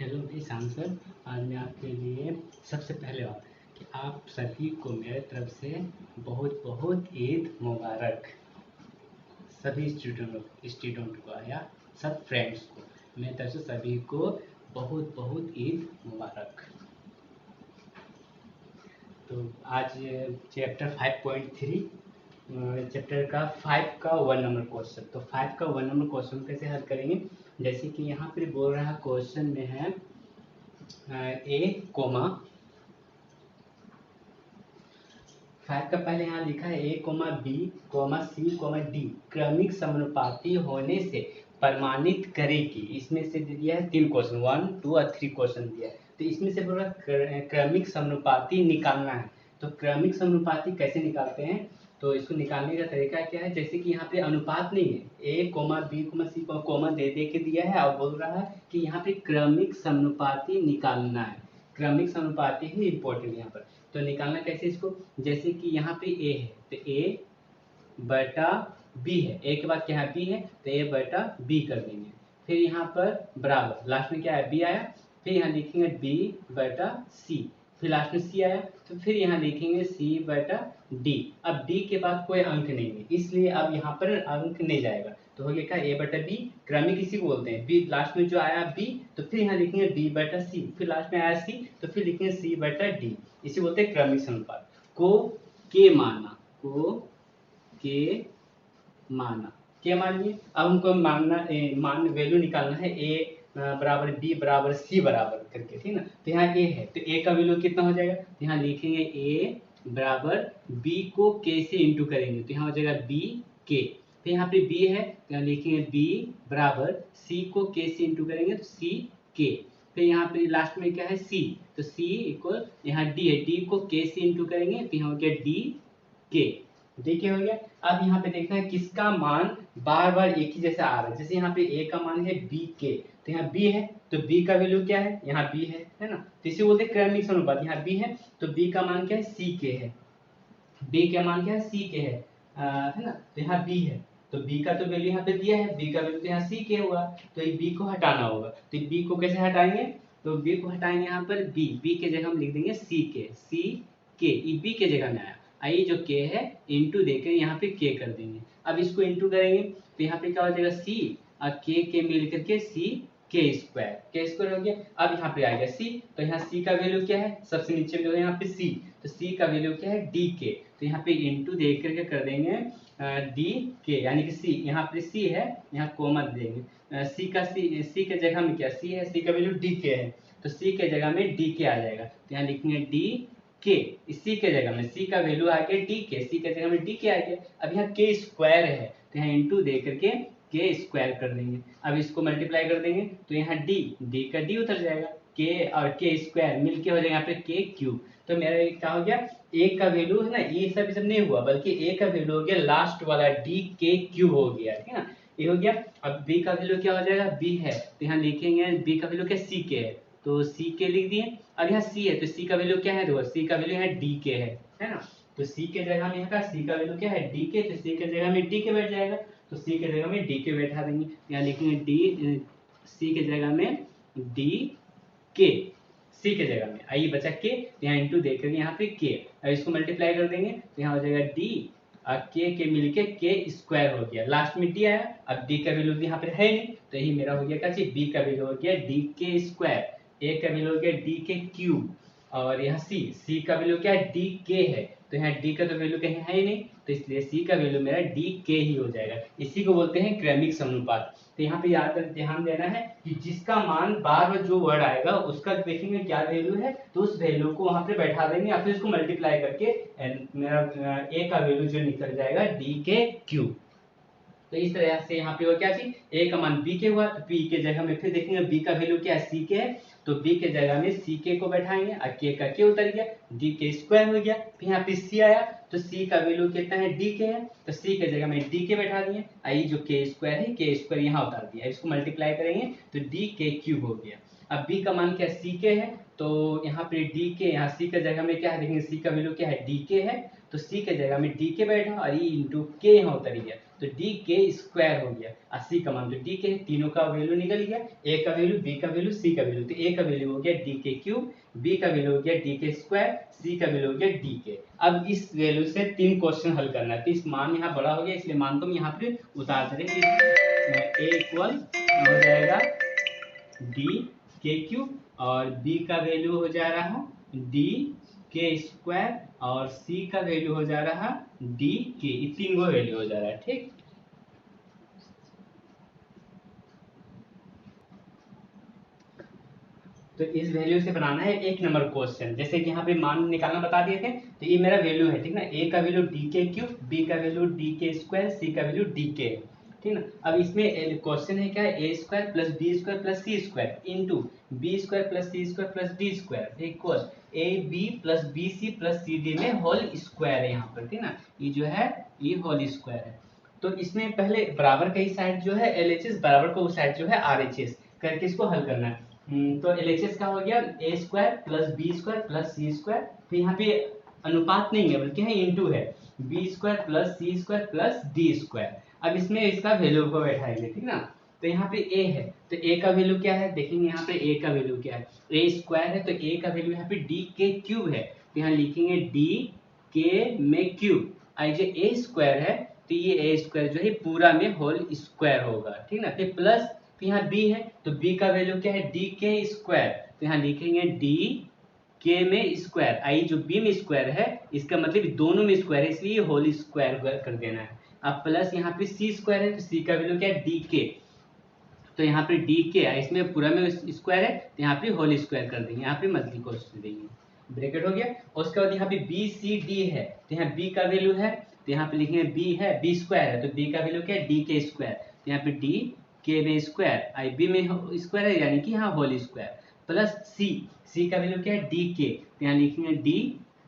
Hello भाई सांसद। आज मैं आपके लिए सबसे पहले बात कि आप सभी को मेरे तरफ से बहुत बहुत ईद मुबारक। सभी स्टूडेंट को या सब फ्रेंड्स को मेरी तरफ से सभी को बहुत बहुत ईद मुबारक। तो आज चैप्टर 5.3 चैप्टर का 5 का 1 नंबर क्वेश्चन। तो 5 का 1 नंबर क्वेश्चन कैसे हल करेंगे, जैसे कि यहाँ पर बोल रहा क्वेश्चन में है ए कोमा 5 का पहले यहाँ लिखा है A comma B comma C comma D क्रमिक समानुपाती होने से प्रमाणित करे कि, इसमें से दिया है 3 क्वेश्चन 1, 2 और 3 क्वेश्चन दिया है। तो इसमें से पूरा क्रमिक समानुपाती निकालना है। तो क्रमिक समानुपाती कैसे निकालते हैं, तो इसको निकालने का तरीका क्या है, जैसे कि यहाँ पे अनुपात नहीं है, A comma B comma C comma दे के दिया है और बोल रहा है कि यहाँ पे क्रमिक समानुपाती निकालना है। क्रमिक समानुपाती ही इम्पोर्टेंट यहाँ पर। तो निकालना कैसे इसको, जैसे कि यहाँ पे ए है तो ए बटा बी है, ए के बाद क्या है बी है तो ए बटा बी कर देंगे। फिर यहाँ पर बराबर लास्ट में क्या है बी आया, फिर यहाँ लिखेंगे बी बटा सी, फिर लास्ट में सी आया तो फिर यहाँ लिखेंगे सी बटा डी। अब डी के बाद कोई अंक नहीं है इसलिए अब यहाँ पर अंक नहीं जाएगा, तो हो गया क्या ए बटा बी, क्रमिक इसी को बोलते हैं। बी लास्ट में जो आया बी तो फिर यहाँ लिखेंगे बी बटा सी, फिर लास्ट में आया सी तो फिर लिखेंगे सी बटा डी, इसी बोलते हैं क्रमिक समानुपात। को के माना, को के माना, के मानिए। अब हमको मान वैल्यू निकालना है ए बराबर बी बराबर सी बराबर करके, ठीक ना। तो यहाँ ए है तो ए का वैल्यू कितना हो जाएगा, तो यहाँ लिखेंगे ए बराबर बी को के से इंटू करेंगे तो यहाँ हो जाएगा बी के। तो यहाँ पे बी है तो यहाँ लिखेंगे बी बराबर सी को के से इंटू करेंगे तो सी के। फिर यहाँ पे लास्ट में क्या है सी, तो सी इक्वल यहाँ डी है, डी को के से इंटू करेंगे तो यहाँ हो गया डी के, डी के हो गया। अब यहाँ पे देखना है किसका मान बार बार एक ही जैसा आ रहा है, जैसे यहाँ पे ए का मान है बी के, तो यहाँ बी है तो बी का वैल्यू क्या है, यहाँ बी है ना। तो इसे बोलते हैं क्रमिक समानुपात। यहाँ बी है तो बी का मान क्या है सी के है, बी का मान क्या है सी के है ना। तो यहाँ बी है तो बी का तो वैल्यू यहाँ पे दिया है, बी का वैल्यू तो यहाँ सी के हुआ, तो ये बी को हटाना होगा। तो बी को कैसे हटाएंगे, तो बी को हटाएंगे यहाँ पर बी के जगह हम लिख देंगे सी के, ये बी के जगह में आया, आई जो के है इंटू देकर यहाँ पे के कर देंगे। अब इसको इंटू करेंगे तो यहाँ पे क्या हो जाएगा सी और के मिल करके सी के स्क्वायर हो गया। अब यहाँ पे आएगा सी, तो यहाँ सी का वैल्यू क्या है, सबसे नीचे जो है यहाँ पे सी, तो सी का वैल्यू क्या है डी के, तो यहाँ पे इंटू दे करके कर देंगे डी के, यानी कि सी यहाँ पे सी है यहाँ कोमा देंगे सी के जगह में क्या सी है, सी का वैल्यू डी के है तो सी के जगह में डी के आ जाएगा। तो यहाँ लिखेंगे डी के, इसी के जगह में सी का वैल्यू आ गया डी के, सी के जगह में डी के आ गया। अब यहाँ के स्क्वायर है तो यहाँ इंटू दे करके के स्क्वायर कर देंगे। अब इसको मल्टीप्लाई कर देंगे तो यहाँ डी का डी उतर जाएगा, के और के स्क्वायर मिलके हो जाएगा यहाँ पे के क्यूब। तो मेरा क्या हो गया ए का वैल्यू है ना, ये सब नहीं हुआ बल्कि ए का वैल्यू हो गया लास्ट वाला डी के क्यूब हो गया, ठीक है ना, ये हो गया। अब बी का वैल्यू क्या हो जाएगा, बी है तो यहाँ लिखेंगे बी का वैल्यू क्या सी के है तो सी के लिख दिए। अब यहाँ सी है तो सी का वैल्यू क्या है, देखो सी का वैल्यू है डी के है ना, तो सी के जगह में यहाँ का सी का वैल्यू क्या है डी के, तो सी के जगह में डी के बैठ जाएगा, तो सी के जगह में डी के बैठा देंगे। यहाँ लिखेंगे डी सी के जगह में डी के, सी के जगह में आई बचा के, यहाँ इंटू देकर यहाँ पे के, अब इसको मल्टीप्लाई कर देंगे तो यहाँ हो जाएगा डी और के मिलके के स्क्वायर हो गया, लास्ट में डी आया। अब डी का वैल्यू यहाँ पे है नहीं तो यही मेरा हो गया क्या चीज, बी का वैल्यू हो गया डी के स्क्वायर, ए का वैल्यू हो गया डी के क्यूब, और यहाँ सी का वैल्यू क्या है डी के है, तो यहाँ डी का तो वैल्यू कहीं है ही नहीं तो इसलिए सी का वैल्यू मेरा डी के ही हो जाएगा। इसी को बोलते हैं क्रमिक समानुपात। तो यहाँ पे याद ध्यान देना है कि जिसका मान बार बार जो वर्ड आएगा उसका देखेंगे क्या वैल्यू है तो उस वैल्यू को वहां पे बैठा देंगे या फिर उसको मल्टीप्लाई करके मेरा ए का वैल्यू जो निकल जाएगा डी के क्यूब। तो इस तरह से यहाँ पे हो क्या चीज, ए का मान बी के हुआ तो बी के जगह में फिर देखेंगे बी का वैल्यू क्या है सी के है तो बी के जगह में सी के को बैठाएंगे और के का के उतर गया, डी के स्क्वायर हो गया। फिर यहाँ पे सी आया तो सी का वैल्यू कितना है डी के है तो सी के जगह में डी के बैठा दिए, आई जो के स्क्वायर है के स्क्वायर यहाँ उतार दिया, इसको मल्टीप्लाई करेंगे तो डी के क्यूब हो गया। अब बी का मान क्या सी के है तो यहाँ पे डी के, यहाँ सी के जगह में क्या है देखेंगे सी का वैल्यू क्या है डी के है तो सी के जगह में डी के बैठा और ई इंटू के यहाँ उतर गया तो डी के स्क्वायर हो गया, 80 का मान, तो डी के तीनों का वैल्यू निकल गया, ए का वैल्यू, बी का वैल्यू, सी का वैल्यू। तो ए का वैल्यू हो गया डी के क्यूब, बी का वैल्यू हो गया डी के स्क्वायर, सी का वैल्यू हो गया डी के। अब इस वैल्यू से 3 क्वेश्चन हल करना है, तो इस मान यहाँ बड़ा हो गया, इसलिए मान को हम यहाँ पे उतार देंगे। ए इक्वल हो जाएगा डी के क्यूब और बी का वैल्यू हो जा रहा डी के स्क्वायर और सी का वैल्यू हो जा रहा डी के, ये 3 गो वैल्यू हो जा रहा है। ठीक, तो इस वैल्यू से बनाना है 1 नंबर क्वेश्चन। जैसे कि यहाँ पे मान निकालना बता दिए थे, तो ये मेरा वैल्यू है, ठीक ना। ए का वैल्यू डी के क्यूब, बी का वैल्यू डी के स्क्वायर, सी का वैल्यू डी के, ठीक ना। अब इसमें क्वेश्चन है क्या है, A square plus B square plus C square into B square plus C square plus D square equal A B plus B C plus C D में होल स्क्वायर है यहाँ पर, ठीक ना। ये जो है ये होल स्क्वायर है। तो इसमें पहले बराबर का ही साइड जो है LHS, बराबर को साइड जो है RHS करके इसको हल करना है। तो LHS का हो गया A square plus B square plus C square, तो यहाँ पे अनुपात नहीं है बल्कि है इंटू है, B square plus C square plus D square. अब इसमें इसका वैल्यू को बैठाएंगे, ठीक ना। तो यहाँ पे ए है, तो ए का वैल्यू क्या है, देखेंगे यहाँ पे ए का वैल्यू क्या है, ए स्क्वायर है, तो ए का वैल्यू यहाँ पे डी के क्यूब है, तो यहाँ लिखेंगे डी के में क्यूब। आई जो ए स्क्वायर है, तो ये ए स्क्वायर जो है पूरा में होल स्क्वायर होगा, ठीक ना। फिर प्लस, तो यहाँ बी है, तो बी का वैल्यू क्या है, डी के स्क्वायर, तो यहाँ लिखेंगे डी के में स्क्वायर। आई जो बी में स्क्वायर है, इसका मतलब दोनों में स्क्वायर है, इसलिए होल स्क्वायर कर देना है। अब प्लस यहाँ पे सी स्क्वायर है, तो सी का वैल्यू क्या है, डी के, तो यहाँ पे डी के है, इसमें पूरा में स्क्वायर है, तो यहाँ पे होल स्क्वायर कर देंगे, यहाँ पे मल्टी क्वेश्चन देंगे, ब्रैकेट हो गया। और उसके बाद यहाँ पे बी सी डी है, तो यहाँ बी का वैल्यू है, तो यहाँ पे लिखेंगे बी है, बी स्क्वायर है, तो बी का वैल्यू क्या है, डी के स्क्वायर, तो यहाँ पे डी के में स्क्वायर, आई बी में स्क्वायर है यानी कि यहाँ होल स्क्वायर, प्लस सी, सी का वैल्यू क्या है, डी के, तो यहाँ लिखेंगे डी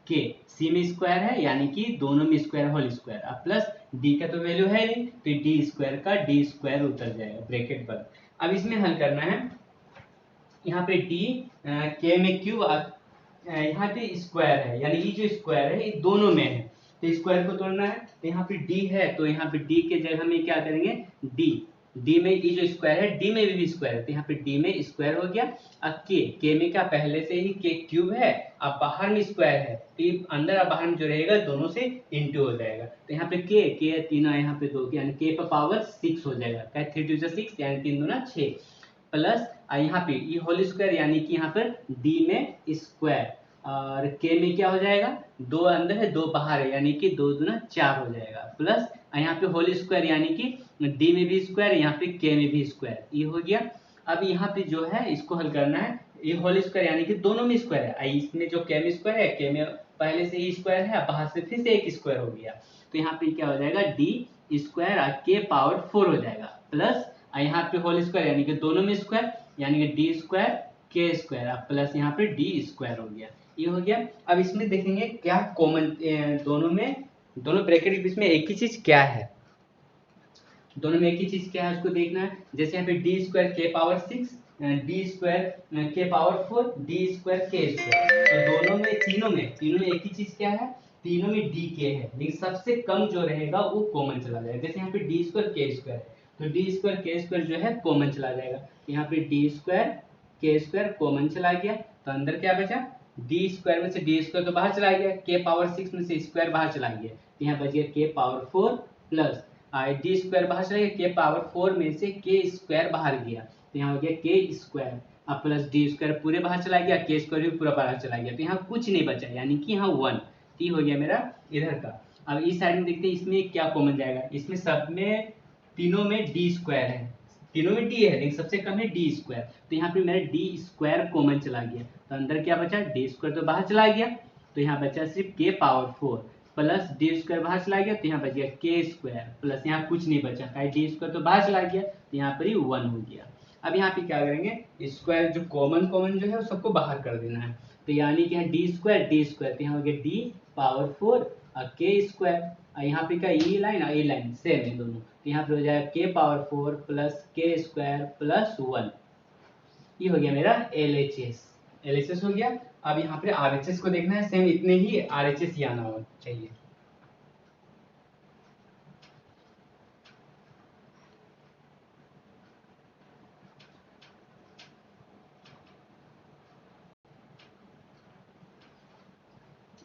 के, सी में स्क्वायर है यानी कि दोनों में स्क्वायर होल स्क्वायर, अब प्लस डी का तो वैल्यू है नहीं, तो डी स्क्वायर का डी स्क्वायर उतर जाएगा, ब्रैकेट बंद। अब इसमें हल करना है, यहाँ पे डी के में क्यूब, यहाँ पे स्क्वायर है यानी ये जो स्क्वायर है ये दोनों में है, तो स्क्वायर को तोड़ना है, तो यहाँ पे डी है, तो यहाँ पे डी के जगह में क्या करेंगे, डी, डी में ये जो स्क्वायर है डी में भी स्क्वायर है, तो यहाँ पे डी में स्क्वायर हो गया। अब के में क्या पहले से ही के क्यूब है, अब बाहर में स्क्वायर है, तो ये अंदर और बाहर में जो रहेगा दोनों से इंटू हो जाएगा, तो यहाँ पे के तीनों यहाँ पे 2 यानी के पर पावर 6 हो जाएगा, 3 2 6 यानी 3 दूना 6, प्लस यहाँ पे ये होल स्क्वायर यानी कि यहाँ पर डी में स्क्वायर और के में क्या हो जाएगा, 2 अंदर है 2 बाहर है यानी कि 2 दूना 4 हो जाएगा, प्लस यहाँ पे होल स्क्वायर यानी कि डी में भी स्क्वायर यहाँ पे के में भी स्क्वायर, ये हो गया। अब यहाँ पे जो है इसको हल करना है, ये होल स्क्वायर यानी कि दोनों में स्क्वायर है, इसमें जो के में स्क्वायर है, के में पहले से ही स्क्वायर है, बाहर से फिर से एक स्क्वायर हो गया, तो यहाँ पे क्या हो जाएगा, डी स्क्वायर के पावर 4 हो जाएगा, प्लस यहाँ पे होल स्क्वायर यानी कि दोनों में स्क्वायर यानी कि डी स्क्वायर के स्क्वायर, प्लस यहाँ पे डी स्क्वायर हो गया, ये हो गया। अब इसमें देखेंगे क्या कॉमन, दोनों ब्रैकेट के बीच में एक ही चीज क्या है, दोनों में एक ही चीज क्या है उसको देखना है। जैसे यहाँ पे डी स्क्वायर के पावर 6, डी स्क्वायर के पावर 4, डी स्क्वायर के स्क्वायर, तो दोनों में तीनों में एक ही चीज क्या है, तीनों में डी के है, लेकिन सबसे कम जो रहेगा वो कॉमन चला जाएगा। जैसे यहाँ पे डी स्क्वायर के स्क्वायर, तो डी स्क्वायर के स्क्वायर जो है कॉमन चला जाएगा, तो यहाँ पे डी स्क्वायर के स्क्वायर कॉमन चला गया, तो अंदर क्या बचा, डी स्क्वायर में से डी स्क्वायर तो बाहर चला गया, के पावर 6 में से स्क्वायर बाहर चला गया, तो यहाँ बच गया के पावर 4 प्लस डी स्क्वायर बाहर चला गया, के पावर 4 में से के स्क्वायर बाहर गया, तो यहाँ हो गया के स्क्वायर, अब प्लस डी स्क्वायर पूरे बाहर चला गया, के स्क्वायर भी पूरा बाहर चला गया, तो यहाँ कुछ नहीं बचा यानी कि यहाँ 1, टी हो गया मेरा इधर का। अब इस साइड में देखते हैं इसमें क्या कॉमन जाएगा, इसमें सब में तीनों में डी स्क्वायर है, तीनों में डी है लेकिन सबसे कम है डी स्क्वायर, तो यहाँ पे मेरा डी स्क्वायर कॉमन चला गया, तो अंदर क्या बचा, डी स्क्वायर तो बाहर चला गया, तो यहाँ बचा सिर्फ के पावर 4 प्लस डी स्क्वायर बाहर चला गया, तो यहाँ बच गया के स्क्वायर प्लस यहाँ कुछ नहीं बचा, डी स्क्वायर तो बाहर चला गया, तो यहाँ पर ही 1 हो गया। अब यहाँ पे क्या करेंगे, स्क्वायर जो कॉमन जो है वो सबको बाहर कर देना है, तो यानी कि डी स्क्वायर, तो यहाँ हो गया डी पावर 4 और के स्क्वायर, यहाँ पे क्या ई लाइन और ए लाइन सेम है दोनों, तो यहाँ पे हो जाएगा के पावर 4 प्लस के स्क्वायर प्लस 1, ये हो गया मेरा LHS हो गया। अब यहाँ पे RHS को देखना है, सेम इतने ही RHS ही आना चाहिए।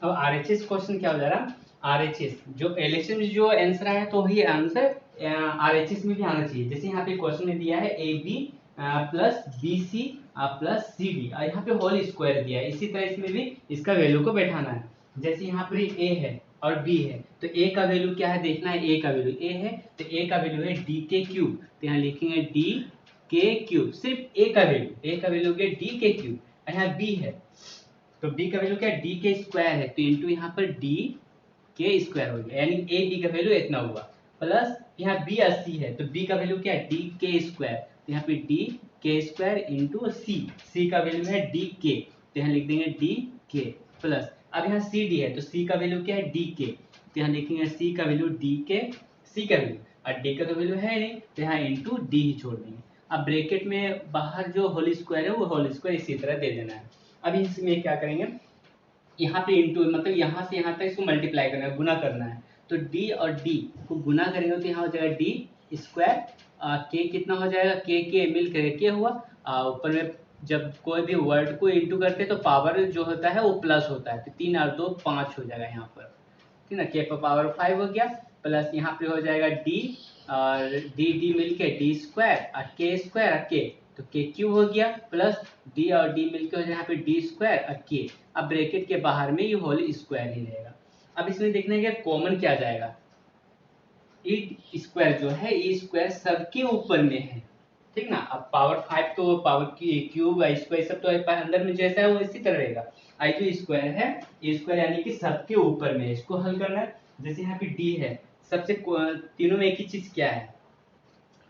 अब RHS क्वेश्चन क्या हो जा रहा है, RHS जो LHS में जो आंसर आया तो वही आंसर RHS में भी आना चाहिए। जैसे यहाँ पे क्वेश्चन में दिया है AB plus BC plus CD और यहाँ पे होल स्क्वायर दिया है, इसी तरह इसमें भी इसका वैल्यू को बैठाना है। जैसे यहाँ पर A है और B है तो A का वैल्यू क्या है देखना है, A का वैल्यू A है तो A का वैल्यू है DK क्यूब, तो यहाँ लिखेंगे DK क्यूब, सिर्फ A का वैल्यू हो गया DK क्यूब। यहाँ B है तो B का वैल्यू क्या है DK स्क्वायर है तो इंटू यहाँ पर DK स्क्वायर हो गया, यानी A B का वैल्यू इतना हुआ, प्लस यहाँ B 80 है तो B का वैल्यू क्या है DK स्क्वायर, तो यहाँ पे DK स्क्वायर इंटू C का वैल्यू है DK तो यहाँ लिख देंगे DK प्लस, अब यहाँ CD है तो C का वैल्यू क्या है DK तो यहाँ लिखेंगे C का वैल्यू DK, C का वैल्यू और D का तो वैल्यू है नहीं तो यहाँ इंटू D ही छोड़ देंगे। अब ब्रैकेट में बाहर जो होल स्क्वायर है वो होल स्क्वायर इसी तरह दे देना है। अब इसमें क्या करेंगे, यहाँ पे इंटू मतलब यहाँ से यहाँ तक इसको मल्टीप्लाई करना है, गुना करना है, तो D और D को गुना करेंगे तो यहाँ हो जाएगा D स्क्वायर, K कितना हो जाएगा K मिल कर के हुआ, ऊपर में जब कोई भी वर्ड को इंटू करते हैं तो पावर जो होता है वो प्लस होता है, तो 3 और 2 5 हो जाएगा यहाँ पर, ठीक ना, K पर पावर 5 हो गया, प्लस यहाँ पे हो जाएगा D और D मिल के D स्क्वायर और K स्क्वायर और K तो K क्यूब हो गया, प्लस D और D मिलकर हो जाए यहाँ पे D स्क्वायर और K, अब ब्रैकेट के बाहर में ये होल स्क्वायर ही रहेगा। अब इसमें देखना है कि कॉमन क्या जाएगा, ई स्क्वायर जो है ई स्क्वायर सबके ऊपर में है, ठीक ना, अब पावर 5 तो पावर की क्यूब आई स्क्वायर सब तो अंदर में जैसा है वो इसी तरह रहेगा, आई जो स्क्वायर है ए स्क्वायर यानी कि सबके ऊपर में, इसको हल करना है। जैसे यहाँ पे D है, सबसे तीनों में एक ही चीज क्या है,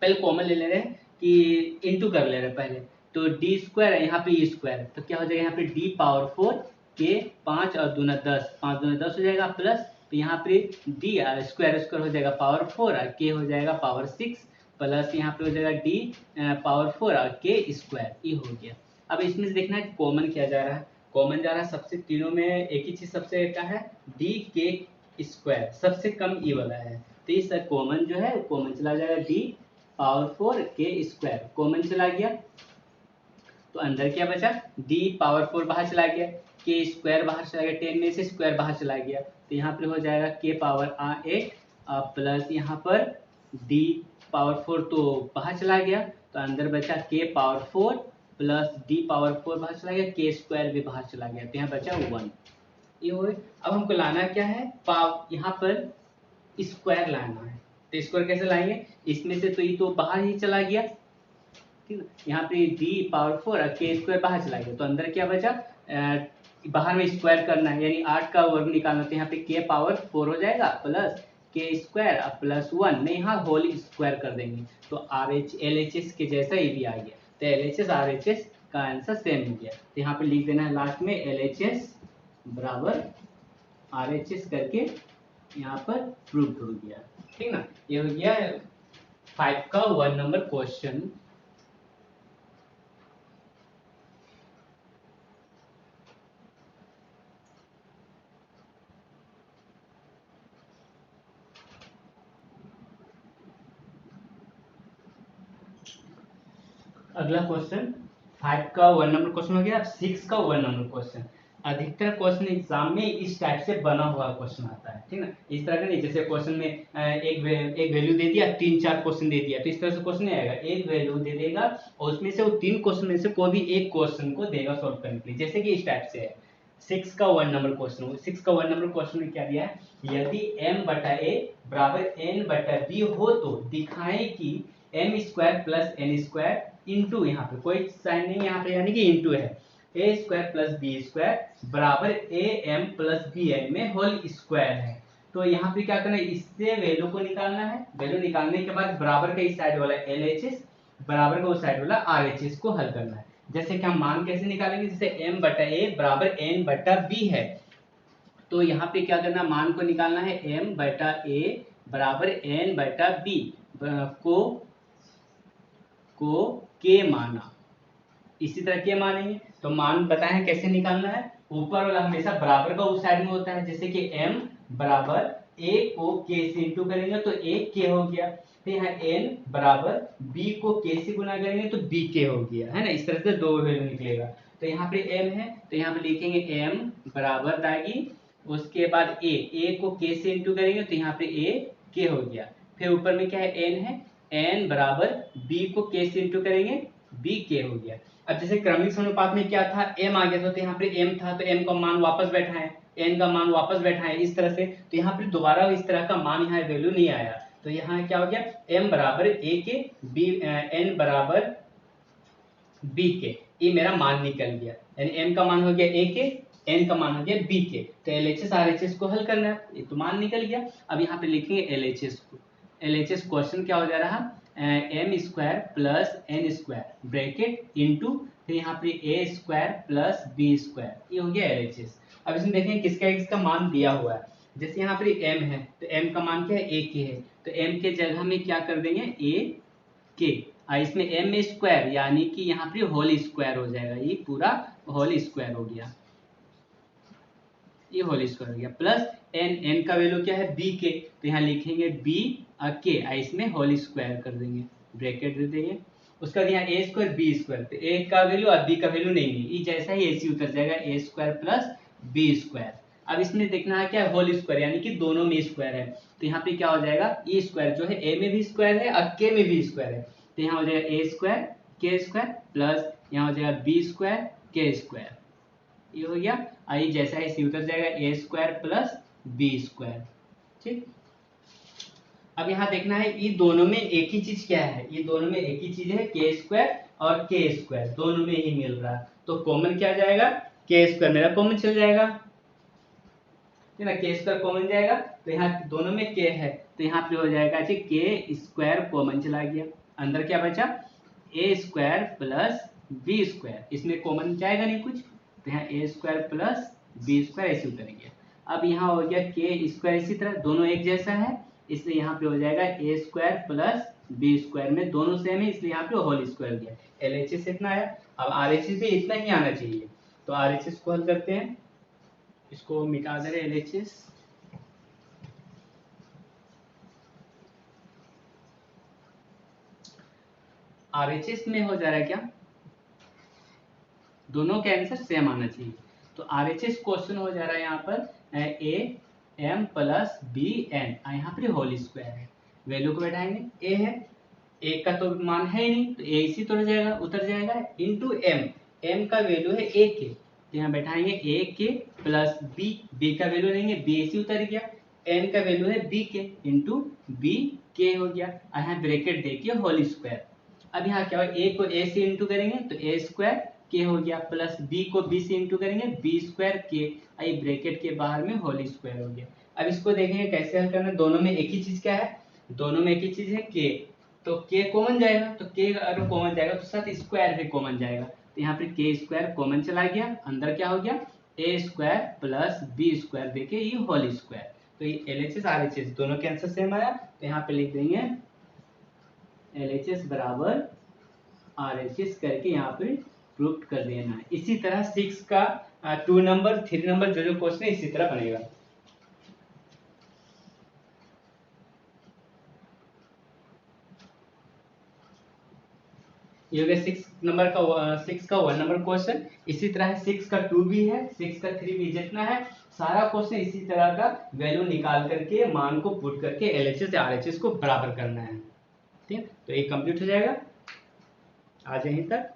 पहले कॉमन ले रहे हैं कि इंटू कर ले रहे हैं पहले, तो D स्क्वायर है यहाँ पे ई स्क्वायर तो क्या हो जाएगा यहाँ पे D पावर 4 के 5 और दूना 10, 5 दूना 10 हो जाएगा, प्लस तो यहाँ पे D स्क्वायर हो जाएगा पावर 4 और K हो जाएगा पावर 6, प्लस यहाँ पे हो जाएगा D पावर 4 और K स्क्वायर, ये हो गया। अब इसमें से देखना है कॉमन क्या जा रहा है, कॉमन जा रहा है सबसे तीनों में एक ही चीज सबसे क्या है DK स्क्वायर, सबसे कम ई वाला है तो इस कॉमन जो है कॉमन चला जाएगा D power 4 K square common चला गया, तो अंदर क्या बचा D पावर 4 बाहर चला गया, K स्क्वायर बाहर चला गया, 10 में से स्क्वायर बाहर चला गया तो यहाँ पे हो जाएगा K पावर 8 प्लस यहाँ पर D पावर 4 तो बाहर चला गया तो अंदर बचा K power 4 plus D power 4 बाहर चला गया, K स्क्वायर भी बाहर चला गया तो यहाँ बचा 1, ये हो गया। अब हमको लाना क्या है, यहाँ पर स्क्वायर लाना है, तो स्क्वायर कैसे लाएंगे, इसमें से तो ये तो बाहर ही चला गया, ठीक है, यहाँ पे D पावर 4 और K स्क्वायर बाहर चला गया तो अंदर क्या बचा, बाहर में स्क्वायर करना है यानी 8 का वर्ग निकालना, तो यहाँ पे K पावर 4 हो जाएगा प्लस K स्क्वायर प्लस 1 में यहाँ होल स्क्वायर कर देंगे तो LHS के जैसा ये भी आ गया, तो LHS RHS का आंसर सेम हो गया, तो यहाँ पे लिख देना है लास्ट में LHS बराबर RHS करके यहाँ पर प्रूव हो गया, ठीक ना, ये हो गया 5 का 1 नंबर क्वेश्चन। अगला क्वेश्चन 5 का 1 नंबर क्वेश्चन हो गया। अब 6 का 1 नंबर क्वेश्चन, अधिकतर क्वेश्चन एग्जाम में इस टाइप से बना हुआ क्वेश्चन आता है, ठीक ना, इस तरह का नहीं जैसे क्वेश्चन में एक वैल्यू दे दिया 3-4 क्वेश्चन दे दिया तो इस तरह से क्वेश्चन नहीं आएगा, एक वैल्यू दे देगा और उसमें से वो 3 क्वेश्चन में से कोई भी एक क्वेश्चन को देगा सॉल्व करने के लिए, जैसे कि इस टाइप से है 6 का 1 नंबर क्वेश्चन। 6 का 1 नंबर क्वेश्चन में क्या दिया है, यदि m/a बराबर n/b हो तो दिखाएं कि m square plus n square into, यहाँ पे कोई साइन नहीं यहाँ पे यानी कि इंटू है, a square plus B square बराबर am प्लस bn में होल स्क्वायर है, तो यहाँ पे क्या करना है, इससे वैल्यू को निकालना है, वैल्यू निकालने के बाद बराबर का इस साइड वाला LHS बराबर का उस साइड वाला RHS को हल करना है। जैसे कि हम मान कैसे निकालेंगे, जैसे m/a बराबर n/b है तो यहाँ पे क्या करना, मान को निकालना है m/a बराबर n/b को k माना, इसी तरह के मानेंगे तो मान बताएं कैसे निकालना है, ऊपर वाला हमेशा बराबर का उस साइड में होता है, जैसे कि m बराबर a को k से इंटू करेंगे तो a k हो गया, फिर यहाँ n बराबर b को k से गुना करेंगे तो b k हो गया, है ना, इस तरह से दो वैल्यू निकलेगा। तो यहाँ पे m है तो यहाँ पे लिखेंगे m बराबर दागी उसके बाद ए को के से इंटू करेंगे तो यहाँ पे ए के हो गया। फिर ऊपर में क्या है, एन है, एन बराबर बी को के से इंटू करेंगे, बी के हो गया। अब जैसे क्रमिक समानुपात में क्या था, एम आ गया था, तो यहाँ पे एम था तो एम का मान वापस बैठा है, एन का मान वापस बैठा है इस तरह से। तो यहाँ पे दोबारा इस तरह का मान यहाँ वैल्यू नहीं आया, तो यहाँ क्या हो गया, एम बराबर ए के, बी एन बराबर बी के, ये मेरा मान निकल गया। यानी एम का मान हो गया ए के, एन का मान हो गया बी के। तो एलएचएस आरएचएस को हल करना है, ये तो मान निकल गया। अब यहाँ पे लिखेंगे एलएचएस को। एलएचएस क्वेश्चन क्या हो जा रहा, M square plus N square bracket into फिर यहाँ पे A square plus B square, ये हो गया एलएचएस। अब इसमें देखें किसका मान दिया हुआ है। जैसे यहाँ पे एम है तो एम का मान क्या है, ए के है, तो एम के जगह में क्या कर देंगे, ए के। इसमें एम स्क्वायर यानी कि यहाँ पे होल स्क्वायर हो जाएगा, ये पूरा होल स्क्वायर हो गया, ये होल स्क्वायर हो गया, प्लस एन, एन का वैल्यू क्या है, बी के, तो यहाँ लिखेंगे बी के, इसमें होल स्क्वायर कर देंगे, ब्रैकेट दे देंगे। उसका बाद यहाँ ए स्क्वायर बी स्क्वायर, तो ए का वैल्यू और बी का वैल्यू नहीं है, ये जैसा ही ऐसे उतर जाएगा, ए स्क्वायर प्लस बी स्क्वायर। अब इसमें देखना है क्या है, होल स्क्वायर यानी कि दोनों में स्क्वायर है, तो यहाँ पे क्या हो जाएगा, ई स्क्वायर जो है ए में भी स्क्वायर है और के में भी स्क्वायर है, तो यहाँ हो जाएगा ए स्क्वायर के स्क्वायर प्लस यहाँ हो जाएगा बी स्क्वायर के स्क्वायर, ये हो गया। आई जैसा ही उतर जाएगा, ए स्क्वायर प्लस बी स्क्वायर, ठीक। अब यहाँ देखना है ये दोनों में एक ही चीज क्या है, ये दोनों में एक ही चीज है, के स्क्वायर और के स्क्वायर दोनों में ही मिल रहा है, तो कॉमन क्या जाएगा, के स्क्वायर मेरा कॉमन चल जाएगा, है ना, के स्क्वायर कॉमन जाएगा, तो यहाँ दोनों में के है, तो यहाँ पे हो जाएगा जी के स्क्वायर कॉमन चला गया, अंदर क्या बचा, ए स्क्वायर प्लस बी स्क्वायर, इसमें कॉमन जाएगा नहीं कुछ, तो यहाँ ए स्क्वायर प्लस बी स्क्वायर ऐसे उतर गया। अब यहाँ हो गया के स्क्वायर, इसी तरह दोनों एक जैसा है, इसलिए यहाँ पे हो जाएगा ए स्क्वायर प्लस बी स्क्वायर, में दोनों सेम है इसलिए यहाँ पे होल स्क्वायर गया। एलएचएस इतना आया, अब आरएचएस भी इतना ही आना चाहिए, तो आरएचएस को हल करते हैं, इसको मिटा दे रहे एलएचएस। आरएचएस में हो जा रहा है क्या, दोनों के आंसर सेम आना चाहिए, तो आरएचएस क्वेश्चन हो जा रहा है यहाँ पर A M plus B N, यहाँ पे होल स्क्वायर है, वैल्यू को बैठाएंगे, ए है, ए का तो मान है ही नहीं, तो ए इसी तरह उतर जाएगा इंटू एम, एम का वैल्यू है ए के, तो यहाँ बैठाएंगे ए के प्लस बी, बी का वैल्यू नहीं है, बी इसी उतर गया, एन का वैल्यू है बी के इंटू बी के हो गया, यहाँ ब्रैकेट देखिए होल स्क्वायर। अब यहाँ क्या हो, ए को ए से इंटू करेंगे तो ए स्क्वायर के हो गया, प्लस बी को बी से इंटू करेंगे बी स्क्वायर के, आई ब्रैकेट के बाहर में होल स्क्वायर हो गया। अब इसको देखेंगे कैसे हल करना है, दोनों में एक ही चीज क्या है, दोनों में एक ही चीज है के, तो के कॉमन जाएगा, तो के अगर कॉमन जाएगा तो साथ स्क्वायर भी कॉमन जाएगा, तो यहाँ पे के स्क्वायर कॉमन चला गया, अंदर क्या हो गया, A square plus B square, देखिए ये होल स्क्वायर, तो ये एलएचएस आरएचएस दोनों के आंसर सेम आया, तो यहाँ पे लिख देंगे एलएचएस बराबर आरएचएस करके यहाँ पे प्रूव कर देना है। इसी तरह 6 का 2 नंबर 3 नंबर जो जो क्वेश्चन है इसी तरह बनेगा। ये हो गया 6 नंबर का 6 का 1 नंबर क्वेश्चन, इसी तरह 6 का 2 भी है, 6 का 3 भी, जितना है सारा क्वेश्चन इसी तरह का वैल्यू निकाल करके मान को पुट करके एलएचएस या आरएचएस को बराबर करना है, ठीक है। तो ये कंप्लीट हो जाएगा आज यहीं तक।